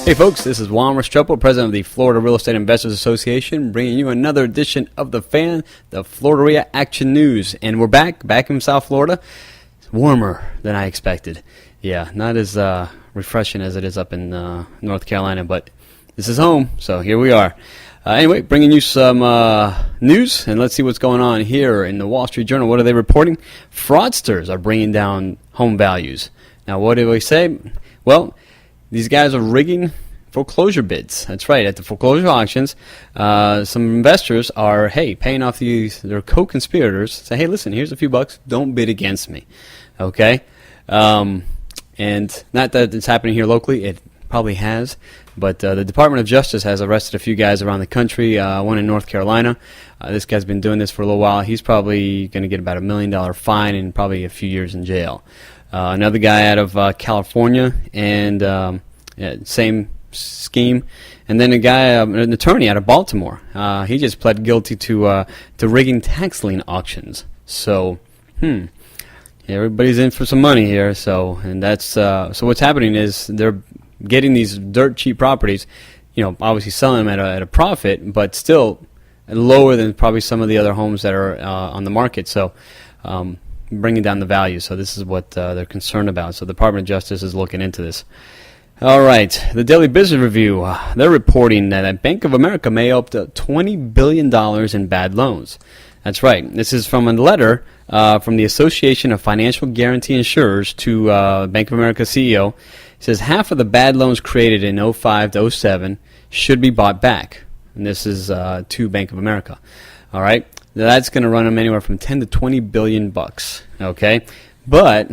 Hey folks, this is Sharon Restrepo, president of the Florida Real Estate Investors Association, bringing you another edition of The Fan, the FLREIA Action News. And we're back in South Florida. It's warmer than I expected. Yeah, not as refreshing as it is up in North Carolina, but this is home, so here we are. Anyway, bringing you some news, and let's see what's going on here in the Wall Street Journal. What are they reporting? Fraudsters are bringing down home values. Now, what do we say? Well, these guys are rigging foreclosure bids. That's right. At the foreclosure auctions, some investors are, paying off their co-conspirators. Say, hey, listen, here's a few bucks. Don't bid against me. Okay? And not that it's happening here locally. It probably has. But the Department of Justice has arrested a few guys around the country, one in North Carolina. This guy's been doing this for a little while. He's probably going to get about $1 million fine and probably a few years in jail. Another guy out of California, and same scheme. And then a guy, an attorney out of Baltimore. He just pled guilty to rigging tax lien auctions. So, everybody's in for some money here. So, and that's so what's happening is they're getting these dirt cheap properties. Obviously selling them at a profit, but still lower than probably some of the other homes that are on the market. So. Bringing down the value. So this is what they're concerned about. So the Department of Justice is looking into this. All right, the Daily Business Review, they're reporting that Bank of America may owe up to $20 billion in bad loans. That's right. This is from a letter from the Association of Financial Guarantee Insurers to Bank of America CEO. It says half of the bad loans created in 05 to 07 should be bought back. And this is to Bank of America. All right. That's going to run them anywhere from 10 to 20 billion bucks. Okay, but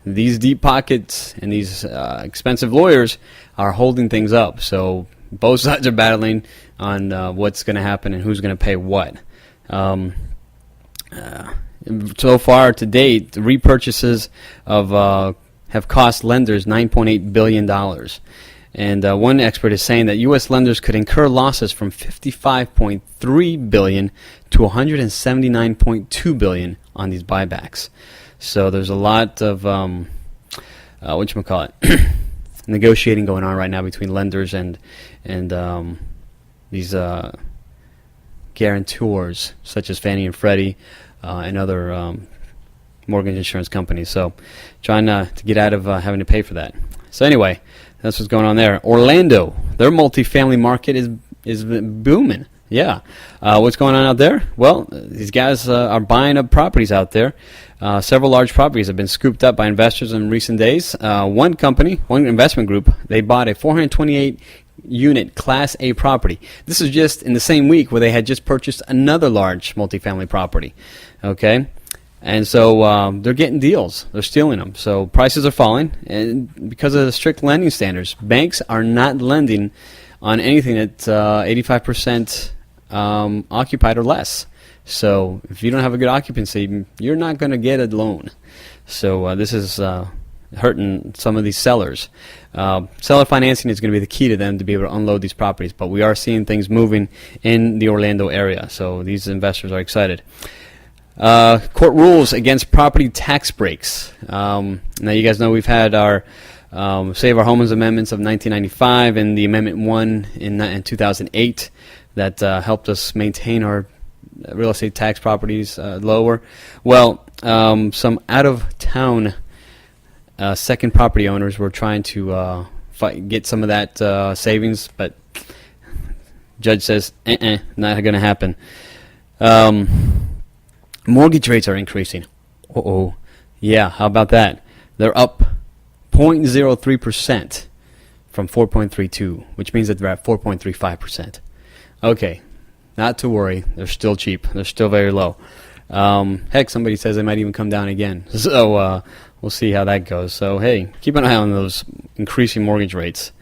these deep pockets and these expensive lawyers are holding things up. So both sides are battling on what's going to happen and who's going to pay what. So far to date, the repurchases of have cost lenders $9.8 billion. And one expert is saying that U.S. lenders could incur losses from $55.3 billion to $179.2 billion on these buybacks. So there's a lot of negotiating going on right now between lenders and these guarantors such as Fannie and Freddie and other mortgage insurance companies. So trying to get out of having to pay for that. So anyway. That's what's going on there. Orlando, their multifamily market is booming. Yeah. What's going on out there? Well, these guys are buying up properties out there. Several large properties have been scooped up by investors in recent days. One investment group, they bought a 428-unit Class A property. This is just in the same week where they had just purchased another large multifamily property. Okay. And so they're getting deals. They're stealing them. So prices are falling. And because of the strict lending standards, banks are not lending on anything that's 85% occupied or less. So if you don't have a good occupancy, you're not going to get a loan. So this is hurting some of these sellers. Seller financing is going to be the key to them to be able to unload these properties. But we are seeing things moving in the Orlando area. So these investors are excited. Court rules against property tax breaks. Now you guys know we've had our Save Our Homes amendments of 1995 and the Amendment 1 in 2008 that helped us maintain our real estate tax properties lower. Well, some out-of-town second property owners were trying to get some of that savings, but judge says, not going to happen. Mortgage rates are increasing. Yeah, how about that? They're up 0.03% from 4.32, which means that they're at 4.35%. Okay, not to worry. They're still cheap. They're still very low. Heck, somebody says they might even come down again. So we'll see how that goes. So, hey, keep an eye on those increasing mortgage rates.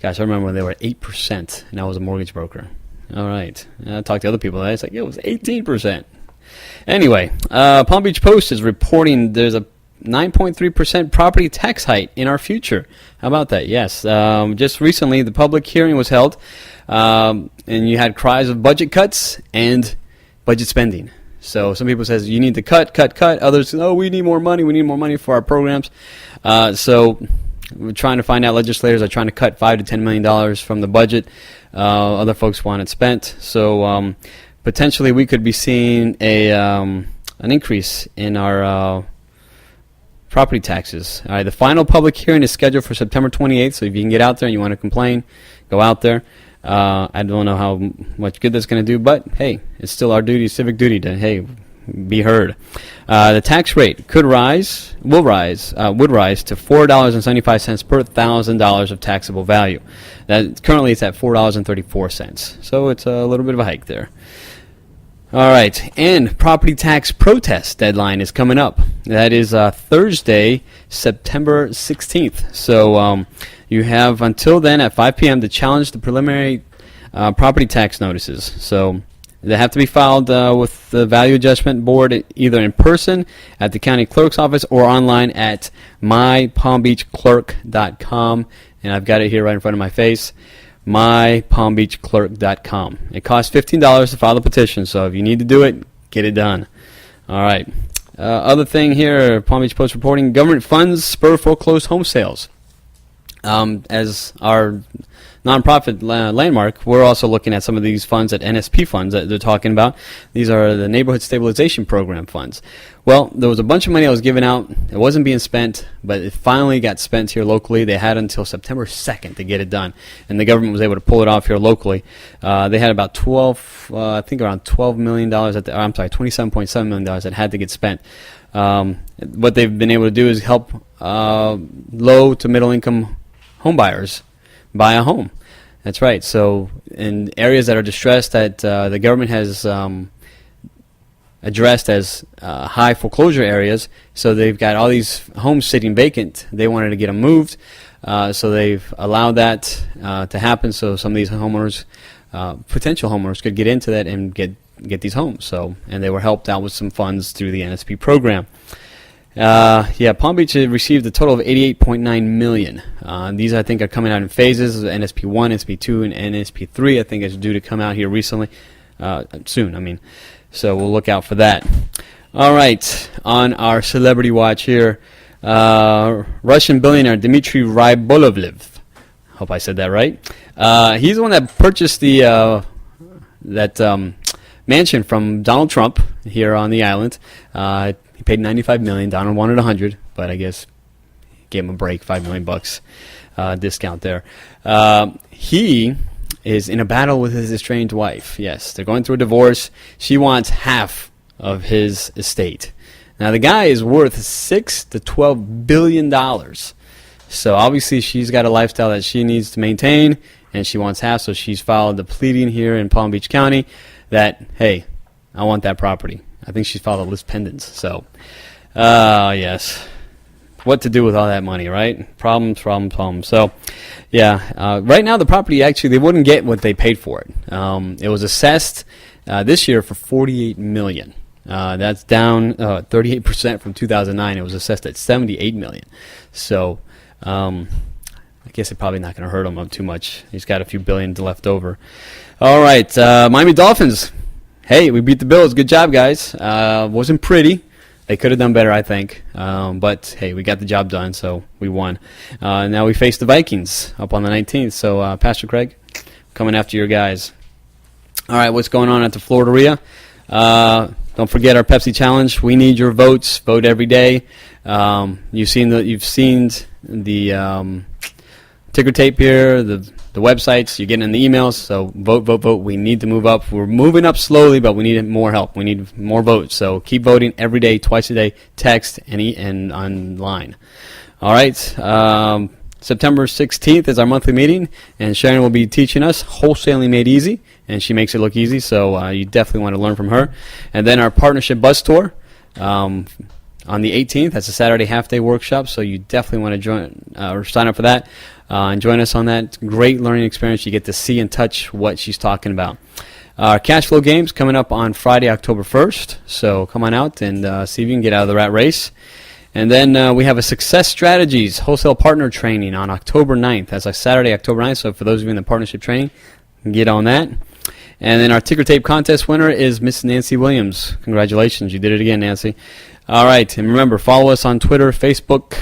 Gosh, I remember when they were at 8%, and I was a mortgage broker. All right. I talked to other people. It's like, it was 18%. Anyway, Palm Beach Post is reporting there's a 9.3% property tax hike in our future. How about that? Yes. Just recently, the public hearing was held, and you had cries of budget cuts and budget spending. So some people says you need to cut. Others, we need more money. We need more money for our programs. So we're trying to find out. Legislators are trying to cut $5 to $10 million from the budget. Other folks want it spent. So potentially we could be seeing an increase in our property taxes. All right, the final public hearing is scheduled for September 28th, so if you can get out there and you want to complain, go out there. I don't know how much good that's going to do, but hey, it's still our duty, civic duty, to be heard. The tax rate would rise to $4.75 per $1,000 of taxable value. That currently it's at $4.34, so it's a little bit of a hike there. All right, and property tax protest deadline is coming up. That is Thursday, September 16th. So you have until then at 5 p.m. to challenge the preliminary property tax notices. So they have to be filed with the Value Adjustment Board either in person at the county clerk's office or online at mypalmbeachclerk.com. And I've got it here right in front of my face. mypalmbeachclerk.com. It costs $15 to file the petition, so if you need to do it, get it done. All right. Other thing here, Palm Beach Post reporting, government funds spur foreclosed home sales. As our nonprofit landmark, we're also looking at some of these funds at NSP funds that they're talking about. These are the Neighborhood Stabilization Program funds. Well, there was a bunch of money that was given out. It wasn't being spent, but it finally got spent here locally. They had until September 2nd to get it done, and the government was able to pull it off here locally. They had about around $12 million, $27.7 million that had to get spent. What they've been able to do is help low to middle income home buyers buy a home. That's right. So in areas that are distressed that the government has addressed as high foreclosure areas, so they've got all these homes sitting vacant. They wanted to get them moved, so they've allowed that to happen. So some of these homeowners, potential homeowners, could get into that and get these homes. So, and they were helped out with some funds through the NSP program. Palm Beach received a total of $88.9 million. These, I think, are coming out in phases. NSP 1, NSP 2, and NSP 3, I think, is due to come out here soon. So we'll look out for that. All right, on our celebrity watch here, Russian billionaire Dmitry Rybolovlev. Hope I said that right. He's the one that purchased the mansion from Donald Trump here on the island. He paid $95 million. Donald wanted $100, but I guess gave him a break, $5 million discount there. He is in a battle with his estranged wife. Yes, they're going through a divorce. She wants half of his estate. Now the guy is worth $6 to $12 billion. So obviously she's got a lifestyle that she needs to maintain, and she wants half. So she's filed the pleading here in Palm Beach County that, hey, I want that property. I think she's filed a lis pendens. So, yes, what to do with all that money, right? Problems. So, yeah, right now the property, actually, they wouldn't get what they paid for it. It was assessed this year for $48 million. That's down 38% from 2009. It was assessed at $78 million. So, I guess it's probably not going to hurt him up too much. He's got a few billion left over. All right, Miami Dolphins. Hey, we beat the Bills. Good job, guys. Wasn't pretty. They could have done better, I think. But, hey, we got the job done, so we won. Now we face the Vikings up on the 19th. So, Pastor Craig, coming after your guys. All right, what's going on at the FLREIA? Don't forget our Pepsi Challenge. We need your votes. Vote every day. You've seen the ticker tape here, the websites, you're getting in the emails, so vote. We need to move up. We're moving up slowly, but we need more help. We need more votes, so keep voting every day, twice a day, text and online. All right, September 16th is our monthly meeting, and Sharon will be teaching us Wholesaling Made Easy, and she makes it look easy, so you definitely want to learn from her. And then our partnership bus tour on the 18th. That's a Saturday half-day workshop, so you definitely want to join or sign up for that. And join us on that. Great learning experience. You get to see and touch what she's talking about. Our cash flow game's coming up on Friday, October 1st. So come on out and see if you can get out of the rat race. And then we have a Success Strategies Wholesale Partner Training on October 9th. That's a Saturday, October 9th. So for those of you in the partnership training, get on that. And then our ticker tape contest winner is Miss Nancy Williams. Congratulations. You did it again, Nancy. All right. And remember, follow us on Twitter, Facebook,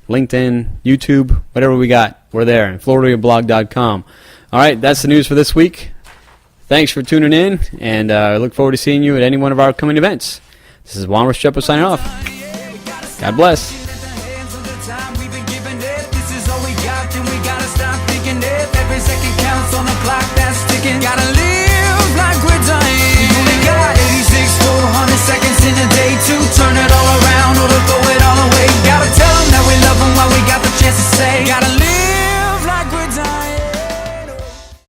LinkedIn, YouTube, whatever we got, we're there. And FLREIAblog.com. All right, that's the news for this week. Thanks for tuning in, and I look forward to seeing you at any one of our upcoming events. This is Juan Restrepo signing off. God bless.